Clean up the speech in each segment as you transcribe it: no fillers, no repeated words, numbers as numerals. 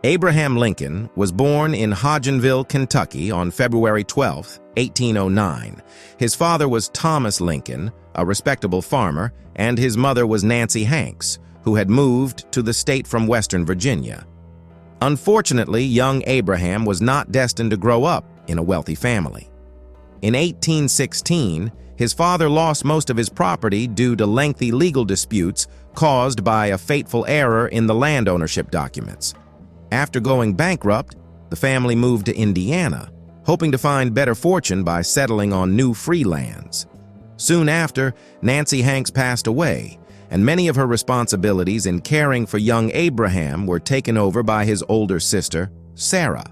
Abraham Lincoln was born in Hodgenville, Kentucky on February 12, 1809. His father was Thomas Lincoln, a respectable farmer, and his mother was Nancy Hanks, who had moved to the state from Western Virginia. Unfortunately, young Abraham was not destined to grow up in a wealthy family. In 1816, his father lost most of his property due to lengthy legal disputes caused by a fateful error in the land ownership documents. After going bankrupt, the family moved to Indiana, hoping to find better fortune by settling on new free lands. Soon after, Nancy Hanks passed away, and many of her responsibilities in caring for young Abraham were taken over by his older sister, Sarah.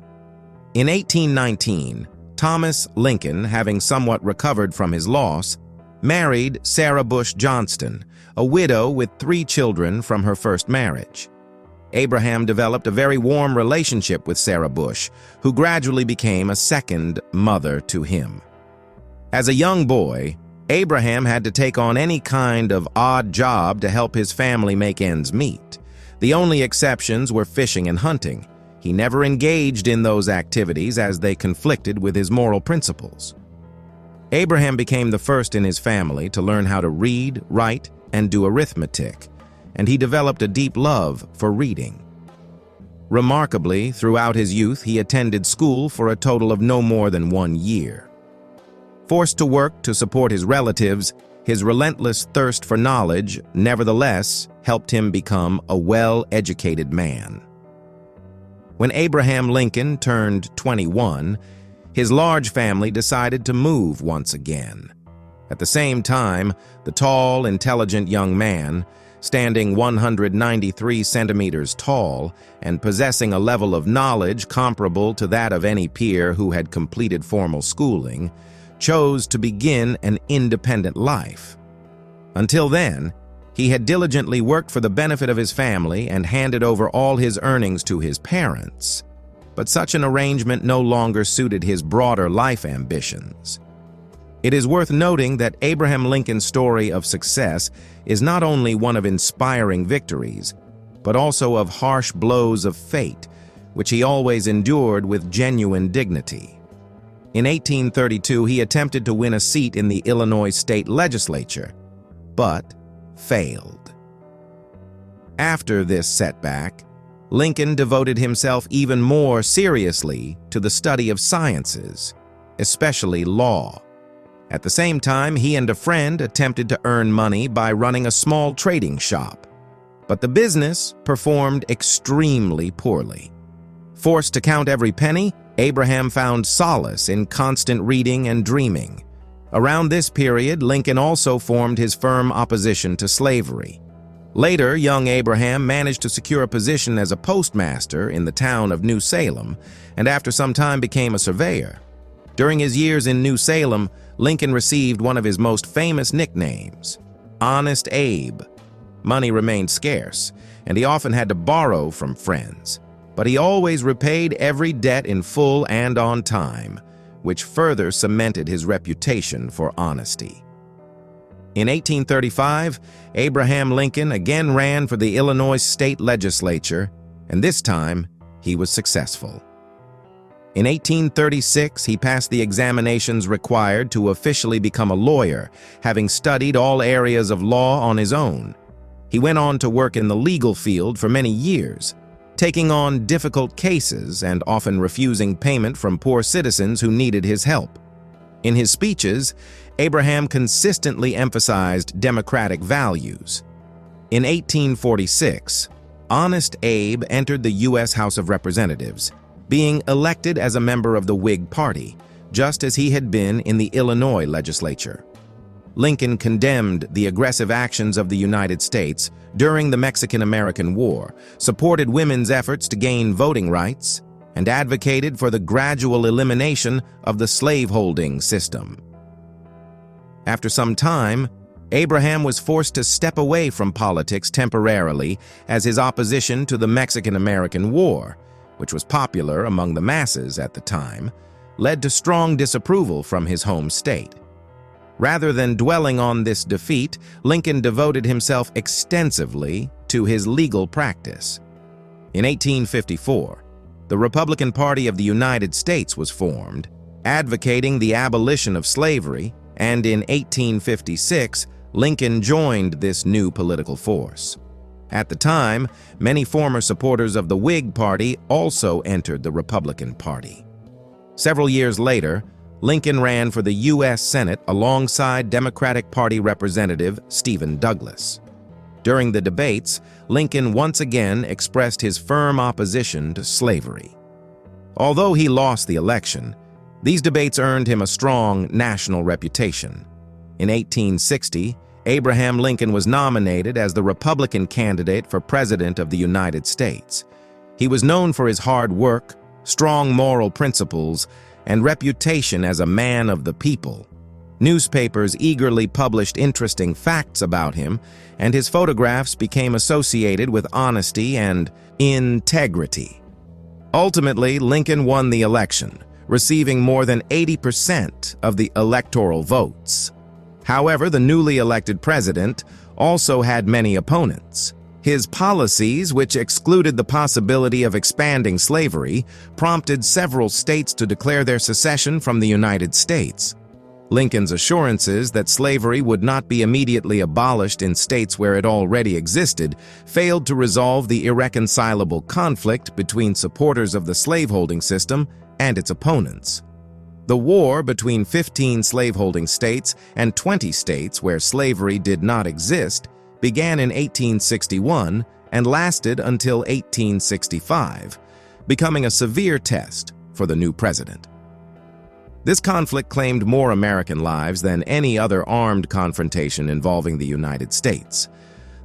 In 1819, Thomas Lincoln, having somewhat recovered from his loss, married Sarah Bush Johnston, a widow with 3 children from her first marriage. Abraham developed a very warm relationship with Sarah Bush, who gradually became a second mother to him. As a young boy, Abraham had to take on any kind of odd job to help his family make ends meet. The only exceptions were fishing and hunting. He never engaged in those activities as they conflicted with his moral principles. Abraham became the first in his family to learn how to read, write, and do arithmetic, and he developed a deep love for reading. Remarkably, throughout his youth, he attended school for a total of no more than 1 year. Forced to work to support his relatives, his relentless thirst for knowledge, nevertheless, helped him become a well-educated man. When Abraham Lincoln turned 21, his large family decided to move once again. At the same time, the tall, intelligent young man, standing 193 centimeters tall and possessing a level of knowledge comparable to that of any peer who had completed formal schooling, chose to begin an independent life. Until then, he had diligently worked for the benefit of his family and handed over all his earnings to his parents. But such an arrangement no longer suited his broader life ambitions. It is worth noting that Abraham Lincoln's story of success is not only one of inspiring victories, but also of harsh blows of fate, which he always endured with genuine dignity. In 1832, he attempted to win a seat in the Illinois state legislature, but failed. After this setback, Lincoln devoted himself even more seriously to the study of sciences, especially law. At the same time, he and a friend attempted to earn money by running a small trading shop, but the business performed extremely poorly. Forced to count every penny, Abraham found solace in constant reading and dreaming. Around this period, Lincoln also formed his firm opposition to slavery. Later, young Abraham managed to secure a position as a postmaster in the town of New Salem, and after some time became a surveyor. During his years in New Salem, Lincoln received one of his most famous nicknames, Honest Abe. Money remained scarce, and he often had to borrow from friends, but he always repaid every debt in full and on time, which further cemented his reputation for honesty. In 1835, Abraham Lincoln again ran for the Illinois state legislature, and this time he was successful. In 1836, he passed the examinations required to officially become a lawyer, having studied all areas of law on his own. He went on to work in the legal field for many years, taking on difficult cases and often refusing payment from poor citizens who needed his help. In his speeches, Abraham consistently emphasized democratic values. In 1846, Honest Abe entered the U.S. House of Representatives, being elected as a member of the Whig Party, just as he had been in the Illinois legislature. Lincoln condemned the aggressive actions of the United States during the Mexican-American War, supported women's efforts to gain voting rights, and advocated for the gradual elimination of the slaveholding system. After some time, Abraham was forced to step away from politics temporarily as his opposition to the Mexican-American War, which was popular among the masses at the time, led to strong disapproval from his home state. Rather than dwelling on this defeat, Lincoln devoted himself extensively to his legal practice. In 1854, the Republican Party of the United States was formed, advocating the abolition of slavery, and in 1856, Lincoln joined this new political force. At the time, many former supporters of the Whig Party also entered the Republican Party. Several years later, Lincoln ran for the U.S. Senate alongside Democratic Party Representative Stephen Douglas. During the debates, Lincoln once again expressed his firm opposition to slavery. Although he lost the election, these debates earned him a strong national reputation. In 1860, Abraham Lincoln was nominated as the Republican candidate for President of the United States. He was known for his hard work, strong moral principles, and reputation as a man of the people. Newspapers eagerly published interesting facts about him, and his photographs became associated with honesty and integrity. Ultimately, Lincoln won the election, receiving more than 80% of the electoral votes. However, the newly elected president also had many opponents. His policies, which excluded the possibility of expanding slavery, prompted several states to declare their secession from the United States. Lincoln's assurances that slavery would not be immediately abolished in states where it already existed failed to resolve the irreconcilable conflict between supporters of the slaveholding system and its opponents. The war between 15 slaveholding states and 20 states where slavery did not exist began in 1861 and lasted until 1865, becoming a severe test for the new president. This conflict claimed more American lives than any other armed confrontation involving the United States.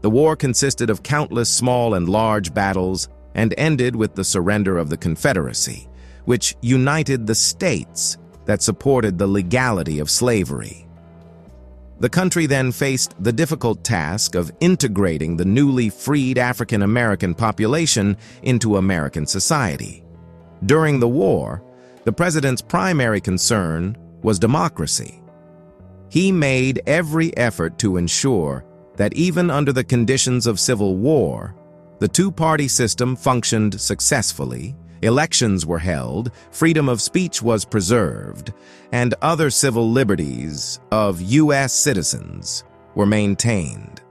The war consisted of countless small and large battles and ended with the surrender of the Confederacy, which united the states that supported the legality of slavery. The country then faced the difficult task of integrating the newly freed African American population into American society. During the war, the president's primary concern was democracy. He made every effort to ensure that even under the conditions of civil war, the two-party system functioned successfully, elections were held, freedom of speech was preserved, and other civil liberties of U.S. citizens were maintained.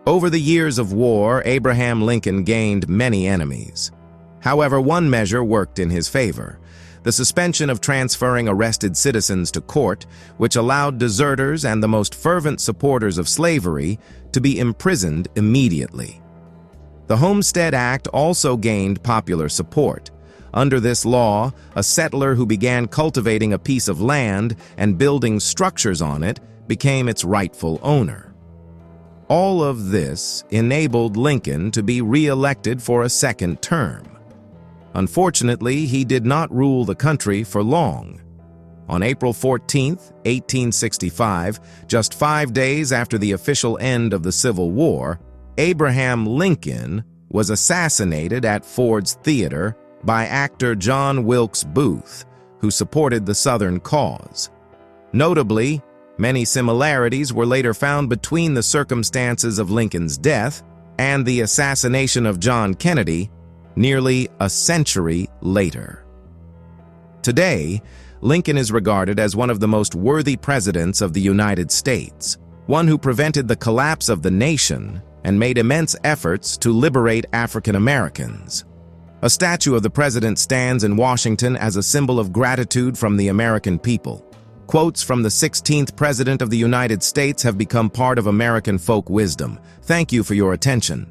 Over the years of war, Abraham Lincoln gained many enemies. However, one measure worked in his favor: the suspension of transferring arrested citizens to court, which allowed deserters and the most fervent supporters of slavery to be imprisoned immediately. The Homestead Act also gained popular support. Under this law, a settler who began cultivating a piece of land and building structures on it became its rightful owner. All of this enabled Lincoln to be re-elected for a second term. Unfortunately, he did not rule the country for long. On April 14, 1865, just 5 days after the official end of the Civil War, Abraham Lincoln was assassinated at Ford's Theater by actor John Wilkes Booth, who supported the Southern cause. Notably, many similarities were later found between the circumstances of Lincoln's death and the assassination of John Kennedy nearly a century later. Today, Lincoln is regarded as one of the most worthy presidents of the United States, one who prevented the collapse of the nation and made immense efforts to liberate African Americans. A statue of the president stands in Washington as a symbol of gratitude from the American people. Quotes from the 16th President of the United States have become part of American folk wisdom. Thank you for your attention.